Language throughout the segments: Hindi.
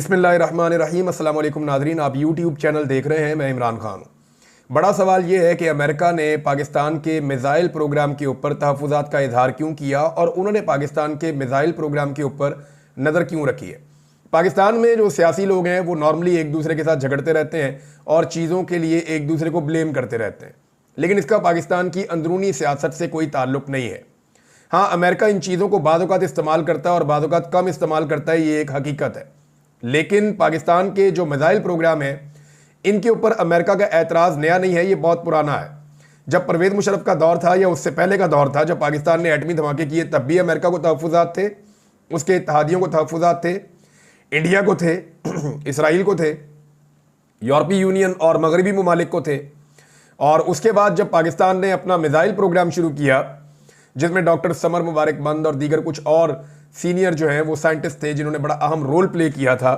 बिस्मिल्लाहिर्रहमानिर्रहीम। अस्सलाम वालेकुम नाज़रीन, आप यूट्यूब चैनल देख रहे हैं। मैं इमरान खान हूँ। बड़ा सवाल ये है कि अमेरिका ने पाकिस्तान के मिज़ाइल प्रोग्राम के ऊपर तहफ़्फ़ुज़ात का इजहार क्यों किया और उन्होंने पाकिस्तान के मिज़ाइल प्रोग्राम के ऊपर नज़र क्यों रखी है। पाकिस्तान में जो सियासी लोग हैं वो नॉर्मली एक दूसरे के साथ झगड़ते रहते हैं और चीज़ों के लिए एक दूसरे को ब्लेम करते रहते हैं, लेकिन इसका पाकिस्तान की अंदरूनी सियासत से कोई ताल्लुक़ नहीं है। हाँ, अमेरिका इन चीज़ों को बाद औक़ात इस्तेमाल करता है और बाद औक़ात कम इस्तेमाल करता है, ये एक हकीकत है। लेकिन पाकिस्तान के जो मिज़ाइल प्रोग्राम है इनके ऊपर अमेरिका का एतराज़ नया नहीं है, ये बहुत पुराना है। जब परवेज़ मुशर्रफ का दौर था या उससे पहले का दौर था, जब पाकिस्तान ने एटमी धमाके किए, तब भी अमेरिका को तहफ़्फ़ुज़ात थे, उसके इत्तेहादियों को तहफ़्फ़ुज़ात थे, इंडिया को थे, इसराइल को थे, यूरोपीय यूनियन और मगरबी ममालिक को थे। और उसके बाद जब पाकिस्तान ने अपना मिज़ाइल प्रोग्राम शुरू किया, जिसमें डॉक्टर समर मुबारकबंद और दीगर कुछ और सीनियर जो हैं वो साइंटिस्ट थे जिन्होंने बड़ा अहम रोल प्ले किया था,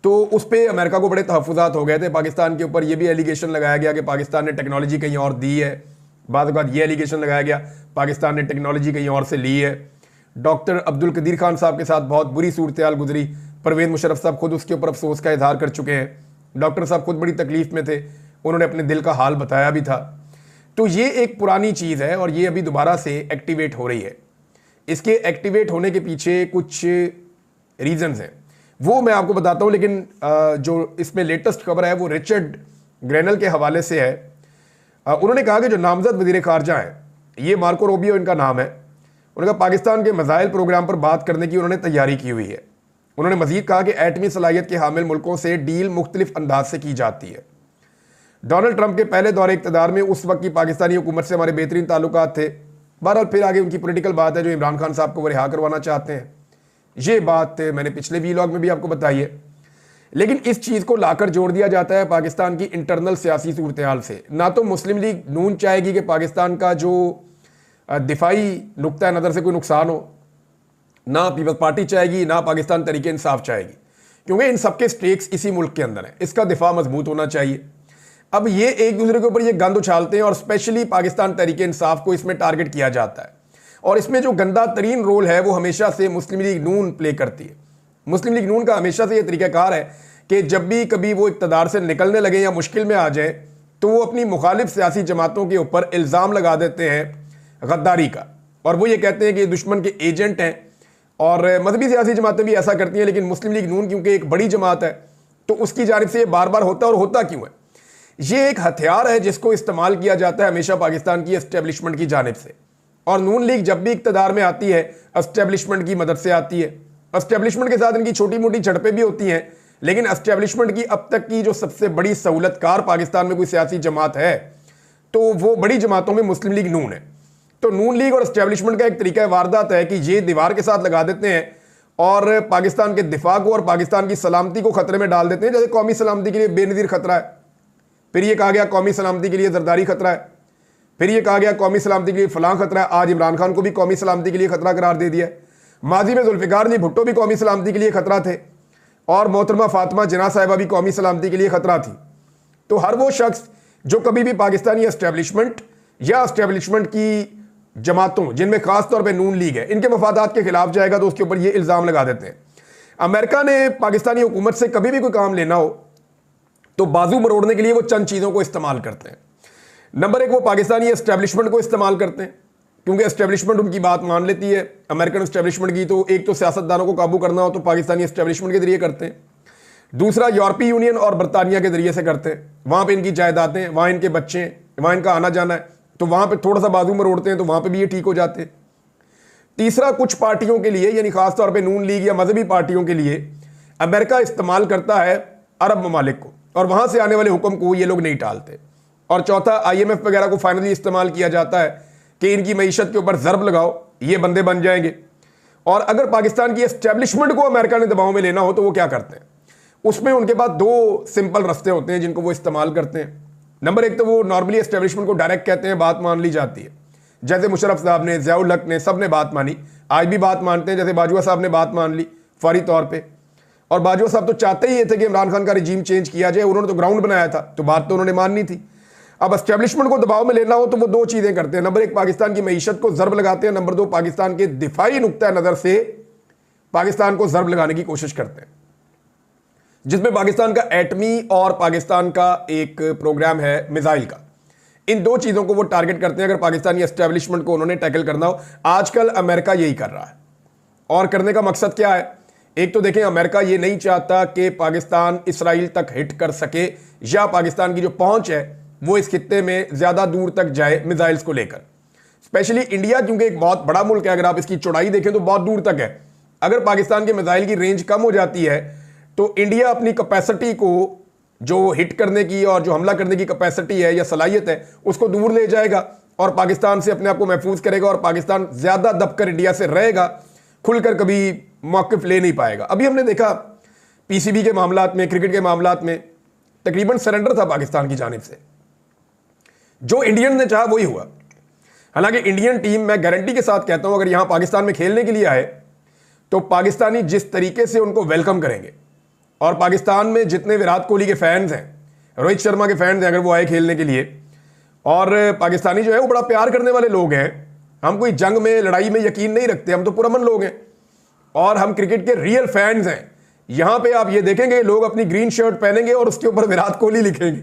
तो उस पर अमेरिका को बड़े तहफ़्फ़ुज़ात हो गए थे। पाकिस्तान के ऊपर ये भी एलिगेशन लगाया गया कि पाकिस्तान ने टेक्नोलॉजी कहीं और दी है। बाद ये एलिगेशन लगाया गया पाकिस्तान ने टेक्नोलॉजी कहीं और से ली है। डॉक्टर अब्दुल कदीर खान साहब के साथ बहुत बुरी सूरत हाल गुजरी। परवेज़ मुशर्रफ साहब खुद उसके ऊपर अफसोस का इजहार कर चुके हैं। डॉक्टर साहब खुद बड़ी तकलीफ़ में थे, उन्होंने अपने दिल का हाल बताया भी था। तो ये एक पुरानी चीज़ है और ये अभी दोबारा से एक्टिवेट हो रही है। इसके एक्टिवेट होने के पीछे कुछ रीज़न्स हैं, वो मैं आपको बताता हूँ। लेकिन जो इसमें लेटेस्ट खबर है वो रिचर्ड ग्रेनल के हवाले से है। उन्होंने कहा कि जो नामजद वज़ीर ख़ारजा हैं, ये मार्को रूबियो इनका नाम है, उन्होंने कहा पाकिस्तान के मिज़ाइल प्रोग्राम पर बात करने की उन्होंने तैयारी की हुई है। उन्होंने मज़ीद कहा कि एटमी सलाहियत के हामिल मुल्कों से डील मुख्तलिफ अंदाज से की जाती है। डोनाल्ड ट्रंप के पहले दौरे इक़्तिदार में उस वक्त की पाकिस्तानी हुकूमत से हमारे बेहतरीन ताल्लुकात थे। बहरहाल फिर आगे उनकी पॉलिटिकल बात है, जो इमरान खान साहब को वो रिहा करवाना चाहते हैं। ये बात मैंने पिछले वीलॉग में भी आपको बताई है। लेकिन इस चीज़ को लाकर जोड़ दिया जाता है पाकिस्तान की इंटरनल सियासी सूरत हाल से। ना तो मुस्लिम लीग नून चाहेगी कि पाकिस्तान का जो दिफाई नुक्ता नज़र से कोई नुकसान हो, ना पीपल्स पार्टी चाहेगी, ना पाकिस्तान तहरीक इंसाफ चाहेगी, क्योंकि इन सबके स्टेक्स इसी मुल्क के अंदर है। इसका दिफा मजबूत होना चाहिए। अब ये एक दूसरे के ऊपर ये गंद उछालते हैं और स्पेशली पाकिस्तान तहरीक इंसाफ को इसमें टारगेट किया जाता है। और इसमें जो गंदा तरीन रोल है वो हमेशा से मुस्लिम लीग नून प्ले करती है। मुस्लिम लीग नून का हमेशा से ये तरीक़ाकार है कि जब भी कभी वो इक़्तिदार से निकलने लगे या मुश्किल में आ जाए तो वो अपनी मुखालिफ सियासी जमातों के ऊपर इल्ज़ाम लगा देते हैं गद्दारी का, और वो ये कहते हैं कि दुश्मन के एजेंट हैं। और मजहबी सियासी जमातें भी ऐसा करती हैं, लेकिन मुस्लिम लीग नून क्योंकि एक बड़ी जमात है तो उसकी जानिब से ये बार बार होता है। और होता क्यों है? ये एक हथियार है जिसको इस्तेमाल किया जाता है हमेशा पाकिस्तान की एस्टेब्लिशमेंट की जानिब से। और नून लीग जब भी इक़्तिदार में आती है एस्टेब्लिशमेंट की मदद से आती है। एस्टेब्लिशमेंट के साथ इनकी छोटी मोटी झड़पें भी होती हैं, लेकिन एस्टेब्लिशमेंट की अब तक की जो सबसे बड़ी सहूलतकार पाकिस्तान में कोई सियासी जमात है तो वो बड़ी जमातों में मुस्लिम लीग नून है। तो नून लीग और एस्टेब्लिशमेंट का एक तरीका वारदात है कि ये दीवार के साथ लगा देते हैं और पाकिस्तान के दिफा को और पाकिस्तान की सलामती को खतरे में डाल देते हैं। जैसे कौमी सलामती के लिए बेनज़ीर खतरा है, फिर ये कहा गया कौमी सलामती के लिए जरदारी खतरा है, फिर ये कहा गया कौमी सलामती के लिए फलां खतरा है। आज इमरान खान को भी कौमी सलामती के लिए खतरा करार दे दिया है। माजी में जुल्फ़िकार जी भुट्टो भी कौमी सलामती के लिए खतरा थे और मोहतरमा फातिमा जिन्ना साहिबा भी कौमी सलामती के लिए खतरा थी। तो हर वो शख्स जो कभी भी पाकिस्तानी एस्टेब्लिशमेंट या एस्टेब्लिशमेंट की जमातों, जिनमें खास तौर पर नून लीग है, इनके मफादात के खिलाफ जाएगा तो उसके ऊपर ये इल्ज़ाम लगा देते हैं। अमेरिका ने पाकिस्तानी हुकूमत से कभी भी कोई काम लेना हो तो बाजू मरोड़ने के लिए वो चंद चीज़ों को इस्तेमाल करते हैं। नंबर एक, वो पाकिस्तानी एस्टेब्लिशमेंट को इस्तेमाल करते हैं क्योंकि एस्टेब्लिशमेंट उनकी बात मान लेती है। अमेरिकन एस्टेब्लिशमेंट की तो एक तो सियासतदानों को काबू करना हो तो पाकिस्तानी एस्टेब्लिशमेंट के जरिए करते हैं। दूसरा, यूरोपीय यूनियन और बरतानिया के जरिए से करते हैं। वहाँ पर इनकी जायदादें, वहाँ इनके बच्चे हैं, वहाँ इनका आना जाना है, तो वहाँ पर थोड़ा सा बाजू मरोड़ते हैं तो वहाँ पर भी ये ठीक हो जाते हैं। तीसरा, कुछ पार्टियों के लिए यानी खासतौर पर नून लीग या मजहबी पार्टियों के लिए अमेरिका इस्तेमाल करता है अरब ममालिक को, और वहाँ से आने वाले हुक्म को ये लोग नहीं टालते। और चौथा, IMF वगैरह को फाइनली इस्तेमाल किया जाता है कि इनकी मईशत के ऊपर ज़रब लगाओ, ये बंदे बन जाएंगे। और अगर पाकिस्तान की एस्टेब्लिशमेंट को अमेरिका ने दबाव में लेना हो तो वो क्या करते हैं? उसमें उनके पास दो सिंपल रास्ते होते हैं जिनको वो इस्तेमाल करते हैं। नंबर एक, तो वो नॉर्मली एस्टेब्लिशमेंट को डायरेक्ट कहते हैं, बात मान ली जाती है। जैसे मुशर्रफ साहब ने, ज़ियाउल हक ने, सब ने बात मानी, आज भी बात मानते हैं। जैसे बाजवा साहब ने बात मान ली फौरी तौर पर, और बाजवा साहब तो चाहते ही ये थे कि इमरान खान का रिजीम चेंज किया जाए, उन्होंने तो ग्राउंड बनाया था, तो बात तो उन्होंने माननी थी। अब एस्टेब्लिशमेंट को दबाव में लेना हो तो वो दो चीज़ें करते हैं। नंबर एक, पाकिस्तान की मईशत को ज़रब लगाते हैं। नंबर दो, पाकिस्तान के दिफाई नुक्ता नज़र से पाकिस्तान को ज़रब लगाने की कोशिश करते हैं। जिसमें पाकिस्तान का एटमी और पाकिस्तान का एक प्रोग्राम है मिसाइल का। इन दो चीजों को वो टारगेट करते हैं अगर पाकिस्तानी एस्टेब्लिशमेंट को उन्होंने टैकल करना हो। आजकल अमेरिका यही कर रहा है और करने का मकसद क्या है? एक तो देखें, अमेरिका ये नहीं चाहता कि पाकिस्तान इसराइल तक हिट कर सके या पाकिस्तान की जो पहुंच है वो इस खित्ते में ज्यादा दूर तक जाए मिसाइल्स को लेकर। स्पेशली इंडिया क्योंकि एक बहुत बड़ा मुल्क है, अगर आप इसकी चौड़ाई देखें तो बहुत दूर तक है। अगर पाकिस्तान के मिसाइल की रेंज कम हो जाती है तो इंडिया अपनी कैपेसिटी को, जो हिट करने की और जो हमला करने की कैपेसिटी है या सलाहियत है, उसको दूर ले जाएगा और पाकिस्तान से अपने आप को महफूज करेगा और पाकिस्तान ज्यादा दबकर इंडिया से रहेगा, खुलकर कभी मौक़िफ़ ले नहीं पाएगा। अभी हमने देखा पीसीबी के मामलात में, क्रिकेट के मामलात में तकरीबन सरेंडर था पाकिस्तान की जानिब से। जो इंडियन ने चाहा वही हुआ। हालांकि इंडियन टीम, मैं गारंटी के साथ कहता हूं, अगर यहां पाकिस्तान में खेलने के लिए आए तो पाकिस्तानी जिस तरीके से उनको वेलकम करेंगे, और पाकिस्तान में जितने विराट कोहली के फैंस हैं, रोहित शर्मा के फैंस हैं, अगर वो आए खेलने के लिए, और पाकिस्तानी जो है वो बड़ा प्यार करने वाले लोग हैं। हम कोई जंग में, लड़ाई में यकीन नहीं रखते, हम तो पुरअमन लोग हैं और हम क्रिकेट के रियल फैंस हैं। यहां पे आप ये देखेंगे लोग अपनी ग्रीन शर्ट पहनेंगे और उसके ऊपर विराट कोहली लिखेंगे,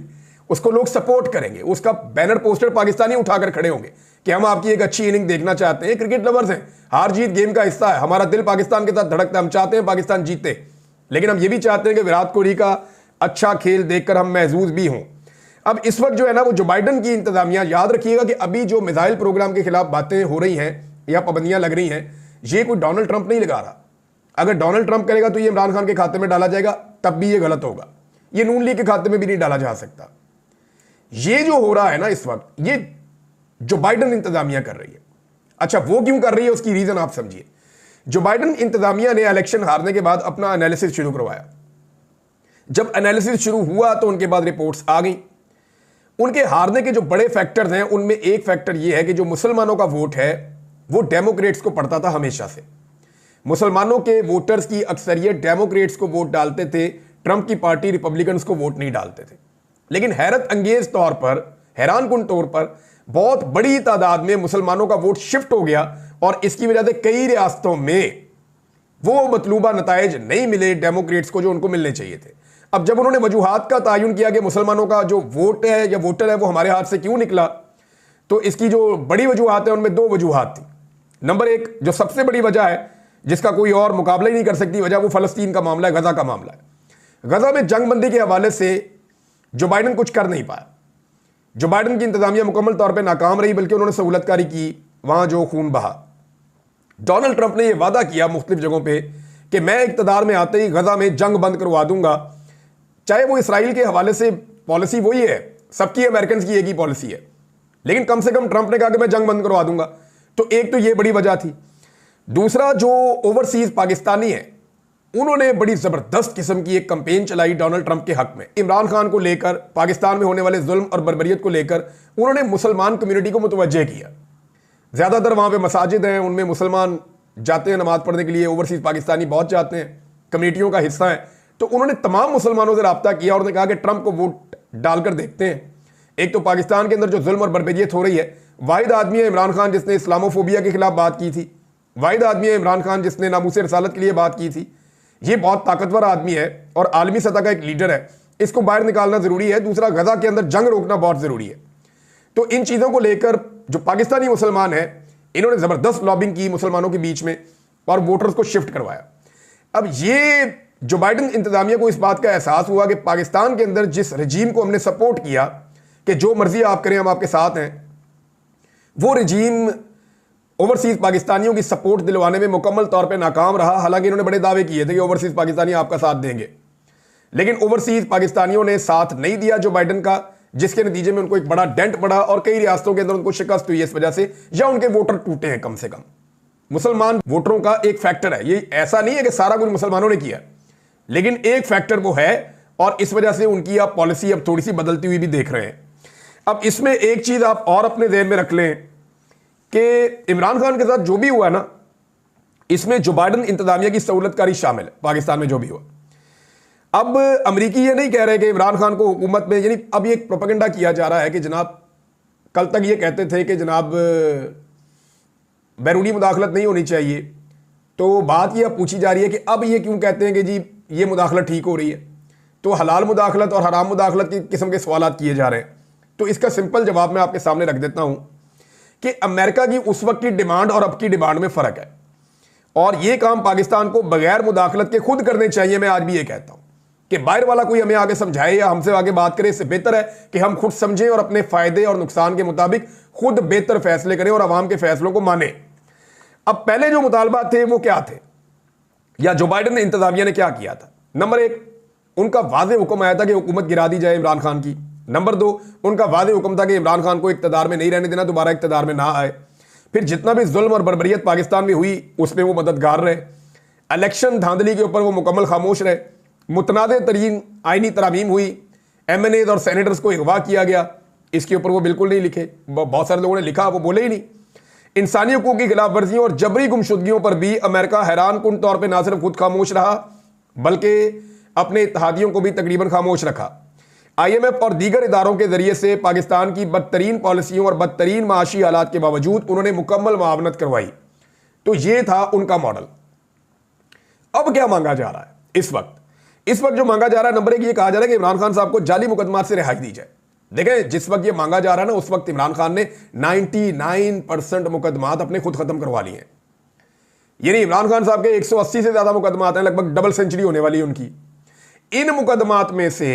उसको लोग सपोर्ट करेंगे, उसका बैनर पोस्टर पाकिस्तानी उठाकर खड़े होंगे कि हम आपकी एक अच्छी इनिंग देखना चाहते हैं। क्रिकेट लवर्स हैं, हार जीत गेम का हिस्सा है, हमारा दिल पाकिस्तान के साथ धड़कता है, हम चाहते हैं पाकिस्तान जीते, लेकिन हम ये भी चाहते हैं कि विराट कोहली का अच्छा खेल देखकर हम महजूज भी हों। अब इस वक्त जो है ना, वो जो बाइडन की इंतजामिया, याद रखिएगा कि अभी जो मिसाइल प्रोग्राम के खिलाफ बातें हो रही हैं या पाबंदियां लग रही हैं, ये कोई डोनाल्ड ट्रंप नहीं लगा रहा। अगर डोनाल्ड ट्रंप करेगा तो ये इमरान खान के खाते में डाला जाएगा, तब भी ये गलत होगा। ये नून लीग के खाते में भी नहीं डाला जा सकता। ये जो हो रहा है ना इस वक्त, ये जो बाइडन इंतजामिया कर रही है, अच्छा वो क्यों कर रही है, उसकी रीजन आप समझिए। जो बाइडन इंतजामिया ने इलेक्शन हारने के बाद अपना एनालिसिस शुरू करवाया। जब एनालिसिस शुरू हुआ तो उनके बाद रिपोर्ट्स आ गई। उनके हारने के जो बड़े फैक्टर्स हैं, उनमें एक फैक्टर यह है कि जो मुसलमानों का वोट है वो डेमोक्रेट्स को पड़ता था हमेशा से। मुसलमानों के वोटर्स की अक्सरियत डेमोक्रेट्स को वोट डालते थे, ट्रंप की पार्टी रिपब्लिकन्स को वोट नहीं डालते थे। लेकिन हैरत अंगेज तौर पर, हैरानकुन तौर पर, बहुत बड़ी तादाद में मुसलमानों का वोट शिफ्ट हो गया और इसकी वजह से कई रियासतों में वो मतलूबा नताइज नहीं मिले डेमोक्रेट्स को जो उनको मिलने चाहिए थे। अब जब उन्होंने वजूहात का तयन किया कि मुसलमानों का जो वोट है या वोटर है वो हमारे हाथ से क्यों निकला, तो इसकी जो बड़ी वजूहात है उनमें दो वजूहात थी। नंबर एक, जो सबसे बड़ी वजह है जिसका कोई और मुकाबला ही नहीं कर सकती वजह, वो फलस्तीन का मामला है, गजा का मामला है। गजा में जंगबंदी के हवाले से जो बाइडन कुछ कर नहीं पाया। जो बाइडन की इंतजामिया मुकम्मल तौर पर नाकाम रही, बल्कि उन्होंने सहूलतकारी की वहां जो खून बहा। डोनाल्ड ट्रंप ने यह वादा किया मुख्तलिफ जगहों पर कि मैं इक़्तिदार में आते ही गजा में जंग बंद करवा दूंगा। चाहे वो इसराइल के हवाले से पॉलिसी वही है, सबकी अमेरिकन की एक ही पॉलिसी है, लेकिन कम से कम ट्रंप ने कहा कि मैं जंग बंद करवा दूंगा। तो एक तो ये बड़ी वजह थी। दूसरा, जो ओवरसीज पाकिस्तानी है उन्होंने बड़ी जबरदस्त किस्म की एक कैंपेन चलाई डोनाल्ड ट्रंप के हक में, इमरान खान को लेकर, पाकिस्तान में होने वाले जुल्म और बर्बरियत को लेकर उन्होंने मुसलमान कम्युनिटी को मुतवज्जे किया। ज्यादातर वहां पे मसाजिद हैं, उनमें मुसलमान जाते हैं नमाज पढ़ने के लिए, ओवरसीज पाकिस्तानी बहुत जाते हैं, कम्युनिटियों का हिस्सा है। तो उन्होंने तमाम मुसलमानों से रब्ता किया और उन्होंने कहा कि ट्रंप को वोट डालकर देखते हैं। एक तो पाकिस्तान के अंदर जो जुल्म और बर्बरियत हो रही है, वाहिद आदमी है इमरान खान जिसने इस्लामोफोबिया के खिलाफ बात की थी, वाहिद आदमी है इमरान खान जिसने नामूसे रसालत के लिए बात की थी। ये बहुत ताकतवर आदमी है और आलमी सतह का एक लीडर है, इसको बाहर निकालना जरूरी है। दूसरा, गजा के अंदर जंग रोकना बहुत जरूरी है। तो इन चीजों को लेकर जो पाकिस्तानी मुसलमान है, इन्होंने जबरदस्त लॉबिंग की मुसलमानों के बीच में और वोटर्स को शिफ्ट करवाया। अब ये जो बाइडन इंतजामिया को इस बात का एहसास हुआ कि पाकिस्तान के अंदर जिस रजीम को हमने सपोर्ट किया कि जो मर्जी आप करें हम आपके साथ हैं, वो रजीम ओवरसीज पाकिस्तानियों की सपोर्ट दिलवाने में मुकम्मल तौर पे नाकाम रहा। हालांकि इन्होंने बड़े दावे किए थे कि ओवरसीज पाकिस्तानी आपका साथ देंगे, लेकिन ओवरसीज पाकिस्तानियों ने साथ नहीं दिया जो बाइडन का, जिसके नतीजे में उनको एक बड़ा डेंट पड़ा और कई रियासतों के अंदर उनको शिकस्त हुई इस वजह से, या उनके वोटर टूटे हैं। कम से कम मुसलमान वोटरों का एक फैक्टर है, ये ऐसा नहीं है कि सारा कुछ मुसलमानों ने किया, लेकिन एक फैक्टर वो है और इस वजह से उनकी आप पॉलिसी अब थोड़ी सी बदलती हुई भी देख रहे हैं। अब इसमें एक चीज आप और अपने ध्यान में रख लें कि इमरान खान के साथ जो भी हुआ ना, इसमें जो बाइडन इंतजामिया की सहूलतकारी शामिल है पाकिस्तान में जो भी हुआ। अब अमरीकी ये नहीं कह रहे कि इमरान खान को हुकूमत में, यानी अब ये प्रोपेगेंडा किया जा रहा है कि जनाब, कल तक ये कहते थे कि जनाब बैरूनी मुदाखलत नहीं होनी चाहिए, तो बात ये अब पूछी जा रही है कि अब ये क्यों कहते हैं कि जी ये मुदाखलत ठीक हो रही है। तो हलाल मुदाखलत और हराम मुदाखलत की किस्म के सवाल किए जा रहे हैं। तो इसका सिंपल जवाब मैं आपके सामने रख देता हूं कि अमेरिका की उस वक्त की डिमांड और अब की डिमांड में फर्क है, और यह काम पाकिस्तान को बगैर मुदाखलत के खुद करने चाहिए। मैं आज भी ये कहता हूं कि बाहर वाला कोई हमें आगे समझाए या हमसे आगे बात करे, इससे बेहतर है कि हम खुद समझें और अपने फायदे और नुकसान के मुताबिक खुद बेहतर फैसले करें और अवाम के फैसलों को माने। अब पहले जो मुतालबात थे वो क्या थे, या जो बाइडेन ने इंतजामिया ने क्या किया था? नंबर 1, उनका वाज़ेह हुक्म आया था कि हुकूमत गिरा दी जाए इमरान खान की। नंबर 2, उनका वाज़ेह हुक्म था कि इमरान खान को इक़्तिदार में नहीं रहने देना, दोबारा इक़्तिदार में ना आए। फिर जितना भी जुल्म और बर्बरियत पाकिस्तान में हुई उसमें वो मददगार रहे। इलेक्शन धांधली के ऊपर वो मुकम्मल खामोश रहे। मुतनाज़ तरीन आइनी तरामीम हुई, MNAs और सेनेटर्स को अगवा किया गया, इसके ऊपर वो बिल्कुल नहीं लिखे। बहुत सारे लोगों ने लिखा, वो बोले ही नहीं। इंसानी हकूक़ की खिलाफ वर्जियों और जबरी गुमशुदगियों पर भी अमेरिका हैरान कुन तौर पर ना सिर्फ खुद खामोश रहा बल्कि अपने इत्तेहादियों को भी तकरीबन खामोश रखा। IMF और दीगर इदारों के जरिए से पाकिस्तान की बदतरीन पॉलिसियों और बदतरीन माशी हालात के बावजूद उन्होंने मुकम्मल मुआवनत करवाई। तो ये था उनका मॉडल। अब क्या मांगा जा रहा है इस वक्त? इस वक्त जो मांगा जा रहा है, नंबर 1 ये कहा जा रहा है कि इमरान खान साहब को जाली मुकदमात से रिहाई दी जाए। देखें, जिस वक्त ये मांगा जा रहा है ना, उस वक्त इमरान खान ने 99% मुकदमात अपने खुद खत्म करवा लिए हैं। यानी इमरान खान साहब के 180 से ज्यादा मुकदमात हैं, लगभग डबल सेंचुरी होने वाली है उनकी। इन मुकदमात में से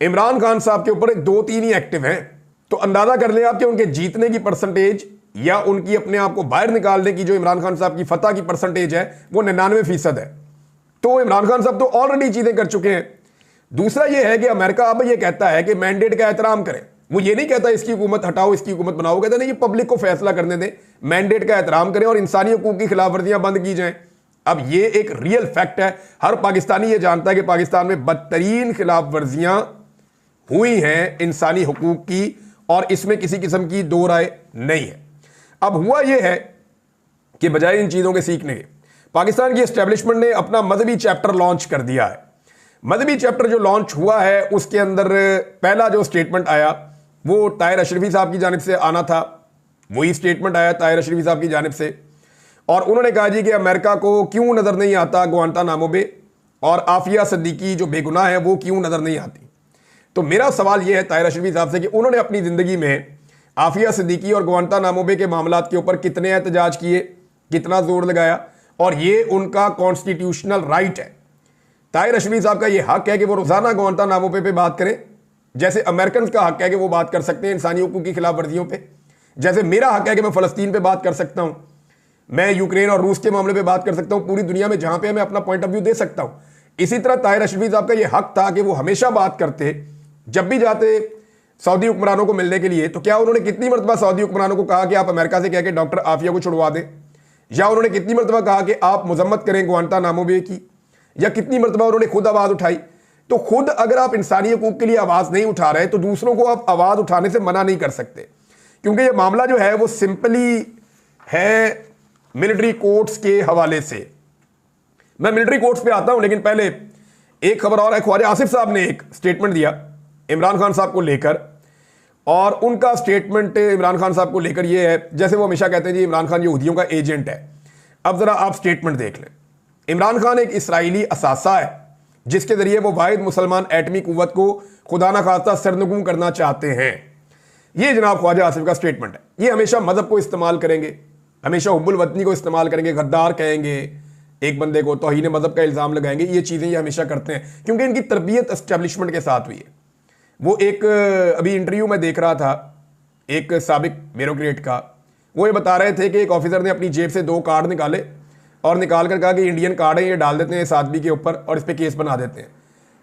इमरान खान साहब के ऊपर 2-3 ही एक्टिव हैं। तो अंदाजा कर लें आप कि उनके जीतने की परसेंटेज या उनकी अपने आप को बाहर निकालने की जो इमरान खान साहब की फतह की परसेंटेज है वो 99% है। तो इमरान खान साहब तो ऑलरेडी चीजें कर चुके हैं। दूसरा यह है कि अमेरिका अब यह कहता है कि मैंडेट का एहतराम करें। वो ये नहीं कहता इसकी हुकूमत हटाओ, इसकी हुकूमत बनाओ, कहते नहीं, ये पब्लिक को फैसला करने दें, मैंडेट का एहतराम करें और इंसानी हकूक की खिलाफ वर्जियां बंद की जाएं। अब ये एक रियल फैक्ट है, हर पाकिस्तानी ये जानता है कि पाकिस्तान में बदतरीन खिलाफ वर्जियां हुई हैं इंसानी हकूक की, और इसमें किसी किस्म की दो राय नहीं है। अब हुआ यह है कि बजाय इन चीज़ों के सीखने के, पाकिस्तान की एस्टेब्लिशमेंट ने अपना मजहबी चैप्टर लॉन्च कर दिया है। मजहबी चैप्टर जो लॉन्च हुआ है उसके अंदर पहला जो स्टेटमेंट आया वो ताहिर अशरफी साहब की जानिब से आना था। वही स्टेटमेंट आया ताहिर अशरफी साहब की जानिब से, और उन्होंने कहा जी कि अमेरिका को क्यों नज़र नहीं आता गुआंतानामो बे, और आफिया सिद्दीकी जो बेगुनाह है वो क्यों नज़र नहीं आती। तो मेरा सवाल यह है ताहिर अशरफी साहब से कि उन्होंने अपनी ज़िंदगी में आफिया सिद्दीकी और गुआंतानामो बे के मामलात के ऊपर कितने एहतजाज किए, कितना जोर लगाया, और ये उनका कॉन्स्टिट्यूशनल राइट है। ताहिर अशरफी साहब का ये हक है कि वो रोज़ाना गुआंतानामो पे बात करें, जैसे अमेरिकन का हक है कि वो बात कर सकते हैं इंसानी हकूक़ की खिलाफ वर्जियों पे, जैसे मेरा हक है कि मैं फ़लस्तीन पे बात कर सकता हूँ, मैं यूक्रेन और रूस के मामले पे बात कर सकता हूँ, पूरी दुनिया में जहाँ पे मैं अपना पॉइंट ऑफ व्यू दे सकता हूँ। इसी तरह ताहिर अशरफी साहब का ये हक था कि वो हमेशा बात करते, जब भी जाते सऊदी हुक्मरानों को मिलने के लिए, तो क्या उन्होंने कितनी मरतबा सऊदी हुक्मरानों को कहा कि आप अमेरिका से कह के डॉक्टर आफिया को छुड़वा दें, या उन्होंने कितनी मरतबा कहा कि आप मजम्मत करें गुआंतानामो बे की, या कितनी मरतबा उन्होंने खुद आवाज़ उठाई। तो खुद अगर आप इंसानी हकूक़ के लिए आवाज़ नहीं उठा रहे तो दूसरों को आप आवाज़ उठाने से मना नहीं कर सकते, क्योंकि ये मामला जो है वो सिंपली है मिलिट्री कोर्ट्स के हवाले से। मैं मिलिट्री कोर्ट्स पे आता हूं, लेकिन पहले एक खबर और है। ख्वाजा आसिफ साहब ने एक स्टेटमेंट दिया इमरान खान साहब को लेकर, और उनका स्टेटमेंट इमरान खान साहब को लेकर ये है, जैसे वो हमेशा कहते हैं जी इमरान खान यहूदियों का एजेंट है। अब ज़रा आप स्टेटमेंट देख लें। इमरान खान एक इसराइली असासा है जिसके ज़रिए वो वाहिद मुसलमान एटमी कुव्वत को खुदा न खास्ता सरनगू करना चाहते हैं। ये जनाब ख्वाजा आसिफ का स्टेटमेंट है। ये हमेशा मज़हब को इस्तेमाल करेंगे, हमेशा हुब्बुल वतनी को इस्तेमाल करेंगे, गद्दार कहेंगे एक बंदे को, तौहीन मज़हब का इल्ज़ाम लगाएंगे। ये चीज़ें ये हमेशा करते हैं क्योंकि इनकी तरबियत एस्टेब्लिशमेंट के साथ हुई है। वो एक अभी इंटरव्यू में देख रहा था एक साबिक ब्यूरोक्रेट का, वो ये बता रहे थे कि एक ऑफिसर ने अपनी जेब से 2 कार्ड निकाले और निकाल कर कहा कि इंडियन कार्ड है, ये डाल देते हैं इस आदमी के ऊपर और इस पर केस बना देते हैं।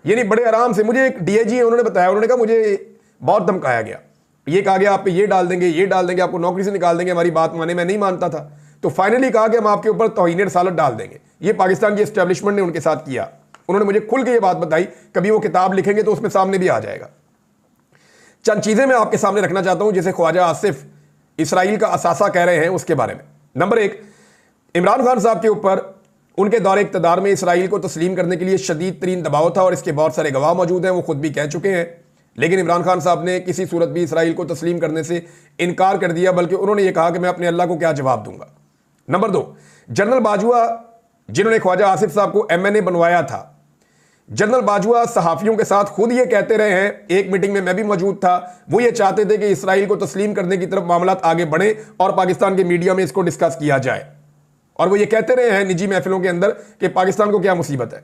यानी बड़े आराम से, मुझे एक DIG है उन्होंने बताया, उन्होंने कहा मुझे बहुत धमकाया गया, ये कहा गया आप पे ये डाल देंगे, ये डाल देंगे, आपको नौकरी से निकाल देंगे, हमारी बात माने। मैं नहीं मानता था, तो फाइनली कहा कि हम आपके ऊपर तौहीन रसालत डाल देंगे। ये पाकिस्तान की एस्टेब्लिशमेंट ने उनके साथ किया। उन्होंने मुझे खुल के ये बात बताई, कभी वो किताब लिखेंगे तो उसमें सामने भी आ जाएगा। चंद चीज़ें मैं आपके सामने रखना चाहता हूं जिसे ख्वाजा आसिफ इसराइल का असासा कह रहे हैं उसके बारे में। नंबर 1, इमरान खान साहब के ऊपर उनके दौरे इक़्तिदार में इसराइल को तस्लीम करने के लिए शदीद तरीन दबाव था, और इसके बहुत सारे गवाह मौजूद हैं, वो खुद भी कह चुके हैं। लेकिन इमरान खान साहब ने किसी सूरत भी इसराइल को तस्लीम करने से इनकार कर दिया, बल्कि उन्होंने ये कहा कि मैं अपने अल्लाह को क्या जवाब दूंगा। नंबर 2, जनरल बाजवा जिन्होंने ख्वाजा आसिफ साहब को MNA बनवाया था, जनरल बाजवा सहाफियों के साथ खुद ये कहते रहे हैं, एक मीटिंग में मैं भी मौजूद था, वो ये चाहते थे कि इसराइल को तस्लीम करने की तरफ मामला आगे बढ़े और पाकिस्तान के मीडिया में इसको डिस्कस किया जाए। और वो ये कहते रहे हैं निजी महफिलों के अंदर कि पाकिस्तान को क्या मुसीबत है।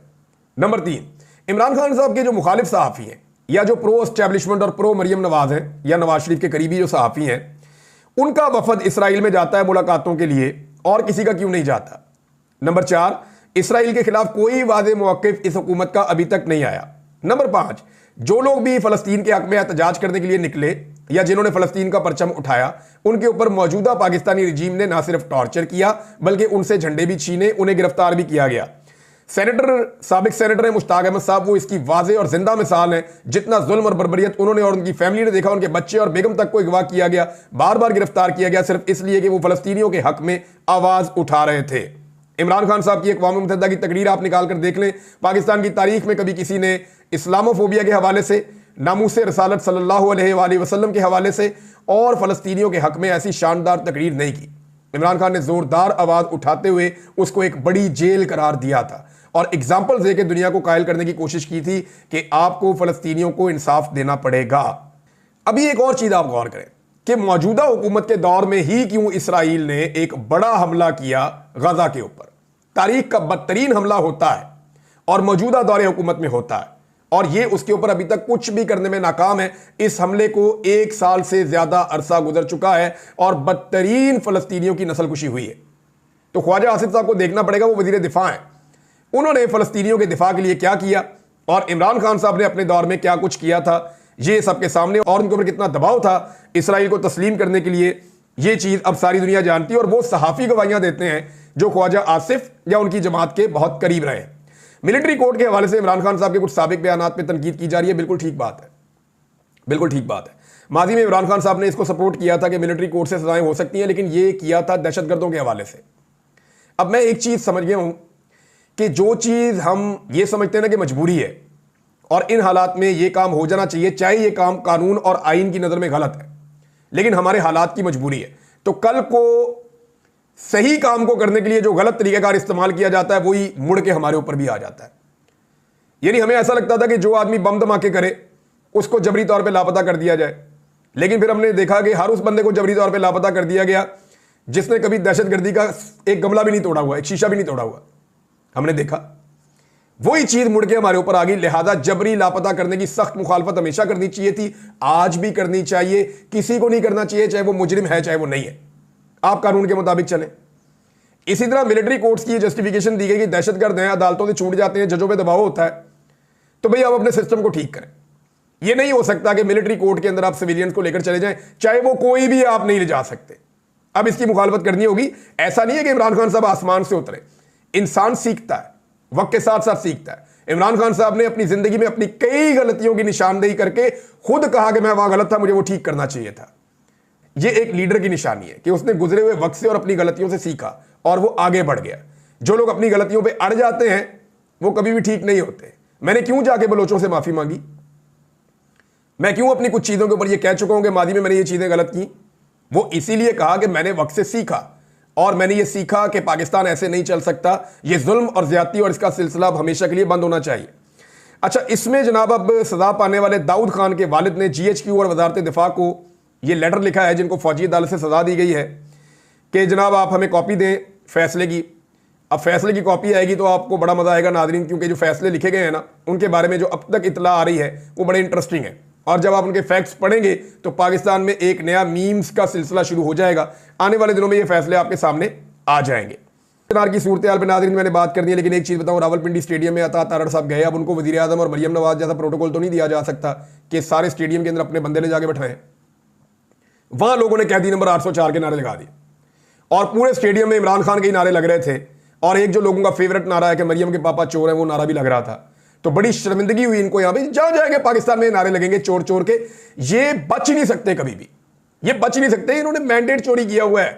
नंबर 3, इमरान खान साहब के जो मुखालिफ सहाफी हैं या जो प्रो एस्टैब्लिशमेंट और प्रो मरियम नवाज हैं या नवाज शरीफ के करीबी जो सहाफी हैं, उनका वफद इसराइल में जाता है मुलाकातों के लिए, और किसी का क्यों नहीं जाता। नंबर 4, इसराइल के खिलाफ कोई वादे मौक़िफ़ इस हुकूमत का अभी तक नहीं आया। नंबर 5, जो लोग भी फ़लस्तीन के हक में एहतजाज करने के लिए निकले या जिन्होंने फ़लस्तीन का परचम उठाया, उनके ऊपर मौजूदा पाकिस्तानी रजीम ने ना सिर्फ टॉर्चर किया बल्कि उनसे झंडे भी छीने, उन्हें गिरफ्तार भी किया गया। साबिक सेनेटर मुश्ताक अहमद साहब वो इसकी वाज़े और जिंदा मिसाल है। जितना जुल्म और बर्बरियत उन्होंने और उनकी फैमिली ने देखा, उनके बच्चे और बेगम तक को अगवा किया गया, बार बार गिरफ्तार किया गया, सिर्फ इसलिए कि वो फ़लस्तीनियों के हक में आवाज़ उठा रहे थे। इमरान खान साहब की अक़वाम मुत्तहिदा की तकरीर आप निकाल कर देख लें, पाकिस्तान की तारीख में कभी किसी ने इस्लामोफोबिया के हवाले से, नामूस रसालत सल्लल्लाहु अलैहि वसल्लम के हवाले से और फ़लस्तीनियों के हक में ऐसी शानदार तकरीर नहीं की। इमरान खान ने ज़ोरदार आवाज़ उठाते हुए उसको एक बड़ी जेल करार दिया था और एग्जाम्पल देकर दुनिया को कायल करने की कोशिश की थी कि आपको फ़लस्तीनियों को इंसाफ देना पड़ेगा। अभी एक और चीज़ आप गौर करें कि मौजूदा हुकूमत के दौर में ही क्यों इसराइल ने एक बड़ा हमला किया गजा के ऊपर। तारीख का बदतरीन हमला होता है और मौजूदा दौरे हुकूमत में होता है, और ये उसके ऊपर अभी तक कुछ भी करने में नाकाम है। इस हमले को 1 साल से ज्यादा अरसा गुजर चुका है और बदतरीन फ़लस्तीनियों की नस्लकुशी हुई है। तो ख्वाजा आसिफ साहब को देखना पड़ेगा, वो वजीर दिफा हैं, उन्होंने फ़लस्तीनियों के दिफा के लिए क्या किया और इमरान खान साहब ने अपने दौर में क्या कुछ किया था, ये सबके सामने, और उनके ऊपर कितना दबाव था इसराइल को तस्लीम करने के लिए। ये चीज़ अब सारी दुनिया जानती है और वो सहाफ़ी गवाहियाँ देते हैं जो ख्वाजा आसिफ या उनकी जमात के बहुत करीब रहे हैं। मिलिट्री कोर्ट के हवाले से इमरान खान साहब के कुछ साबिक बयानात पे तनकीद की जा रही है, बिल्कुल ठीक बात है, बिल्कुल ठीक बात है। माजी में इमरान खान साहब ने इसको सपोर्ट किया था कि मिलिट्री कोर्ट से सजाएं हो सकती हैं, लेकिन ये किया था दहशतगर्दों के हवाले से। अब मैं एक चीज़ समझ गया हूँ कि जो चीज़ हम ये समझते हैं ना कि मजबूरी है और इन हालात में ये काम हो जाना चाहिए, चाहे ये काम कानून और आइन की नज़र में गलत है, लेकिन हमारे हालात की मजबूरी है, तो कल को सही काम को करने के लिए जो गलत तरीक़ाकार इस्तेमाल किया जाता है वही मुड़ के हमारे ऊपर भी आ जाता है। यानी हमें ऐसा लगता था कि जो आदमी बम धमाके करे उसको जबरी तौर पे लापता कर दिया जाए, लेकिन फिर हमने देखा कि हर उस बंदे को जबरी तौर पे लापता कर दिया गया जिसने कभी दहशतगर्दी का एक गमला भी नहीं तोड़ा हुआ, एक शीशा भी नहीं तोड़ा हुआ। हमने देखा वही चीज़ मुड़ के हमारे ऊपर आ गई। लिहाजा जबरी लापता करने की सख्त मुखालफत हमेशा करनी चाहिए थी, आज भी करनी चाहिए। किसी को नहीं करना चाहिए, चाहे वो मुजरिम है चाहे वो नहीं है, आप कानून के मुताबिक चलें। इसी तरह मिलिट्री कोर्ट्स की जस्टिफिकेशन दी गई कि दहशतगर्द हैं, अदालतों से छूट जाते हैं, जजों पे दबाव होता है, तो भाई आप अपने सिस्टम को ठीक करें। यह नहीं हो सकता कि मिलिट्री कोर्ट के अंदर आप सिविलियंस को लेकर चले जाएं, चाहे वो कोई भी, आप नहीं ले जा सकते। अब इसकी मुखालफत करनी होगी। ऐसा नहीं है कि इमरान खान साहब आसमान से उतरे, इंसान सीखता है, वक्त के साथ साथ सीखता है। इमरान खान साहब ने अपनी जिंदगी में अपनी कई गलतियों की निशानदेही करके खुद कहा कि मैं वहां गलत था, मुझे वो ठीक करना चाहिए था। यह एक लीडर की निशानी है कि उसने गुजरे हुए वक्त से और अपनी गलतियों से सीखा और वो आगे बढ़ गया। जो लोग अपनी गलतियों पे अड़ जाते हैं वो कभी भी ठीक नहीं होते। मैंने क्यों जाके बलोचों से माफी मांगी, मैं क्यों अपनी कुछ चीजों के ऊपर ये कह चुका हूं कि मादी में मैंने ये चीजें गलत की, वो इसीलिए कहा कि मैंने वक्त से सीखा और मैंने ये सीखा कि पाकिस्तान ऐसे नहीं चल सकता, ये जुल्म और ज्यादती और इसका सिलसिला अब हमेशा के लिए बंद होना चाहिए। अच्छा, इसमें जनाब अब सजा पाने वाले दाऊद खान के वालिद ने GHQ और वजारत दिफा को ये लेटर लिखा है, जिनको फौजी अदालत से सजा दी गई है कि जनाब आप हमें कॉपी दें फैसले की। अब फैसले की कॉपी आएगी तो आपको बड़ा मजा आएगा नाजरीन, क्योंकि जो फैसले लिखे गए हैं ना उनके बारे में जो अब तक इतला आ रही है वो बड़े इंटरेस्टिंग है, और जब आप उनके फैक्ट्स पढ़ेंगे तो पाकिस्तान में एक नया मीम्स का सिलसिला शुरू हो जाएगा। आने वाले दिनों में ये फैसले आपके सामने आ जाएंगे। चिनार की सूरत हाल पर नाज़रीन मैंने बात करनी है, लेकिन एक चीज़ बताऊं, रावलपिंडी स्टेडियम में अता तारड़ साहब गए। अब उनको वज़ीर आज़म और मरियम नवाज जैसा प्रोटोकॉल तो नहीं दिया जा सकता कि सारे स्टेडियम के अंदर अपने बंदे ले जाके बैठाएं। वहां लोगों ने कैदी नंबर 804 के नारे लगा दिए और पूरे स्टेडियम में इमरान खान के ही नारे लग रहे थे, और एक जो लोगों का फेवरेट नारा है कि मरियम के पापा चोर हैं, वो नारा भी लग रहा था। तो बड़ी शर्मिंदगी हुई इनको, यहां पे जहां जाएंगे पाकिस्तान में नारे लगेंगे चोर चोर के। ये बच नहीं सकते, कभी भी ये बच नहीं सकते। इन्होंने मैंडेट चोरी किया हुआ है,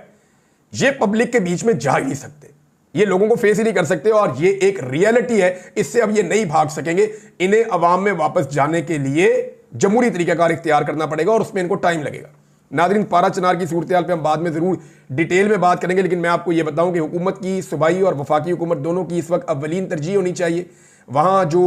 ये पब्लिक के बीच में जा ही नहीं सकते, ये लोगों को फेस ही नहीं कर सकते, और ये एक रियलिटी है। इससे अब ये नहीं भाग सकेंगे। इन्हें अवाम में वापस जाने के लिए जमहूरी तरीकाकार इख्तियार करना पड़ेगा और उसमें इनको टाइम लगेगा। नाज़रीन, पारा चनार की सूरत हाल पर हम बाद में ज़रूर डिटेल में बात करेंगे, लेकिन मैं आपको यह बताऊं कि हुकूमत की सूबाई और वफाकी हुकूमत दोनों की इस वक्त अव्वलीन तरजीह होनी चाहिए। वहाँ जो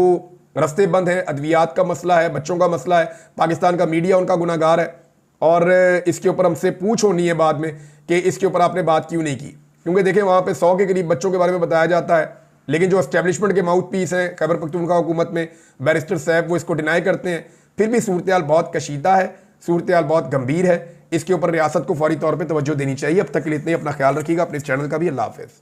रास्ते बंद हैं, अद्वियात का मसला है, बच्चों का मसला है, पाकिस्तान का मीडिया उनका गुनाहगार है और इसके ऊपर हमसे पूछ होनी है बाद में कि इसके ऊपर आपने बात क्यों नहीं की। क्योंकि देखें वहाँ पे 100 के करीब बच्चों के बारे में बताया जाता है, लेकिन जो एस्टेब्लिशमेंट के माउथ पीस हैं खैबर पख्तूनख्वा हुकूमत में बैरिस्टर साहब, वो इसको डिनाई करते हैं। फिर भी सूरत हाल बहुत कशीदा है, सूरत हाल बहुत गंभीर है, इसके ऊपर रियासत को फौरी तौर पर तवज्जो देनी चाहिए। अब तक के लिए इतने, अपना ख्याल रखिएगा, अपने इस चैनल का भी। अल्लाह हाफिज़।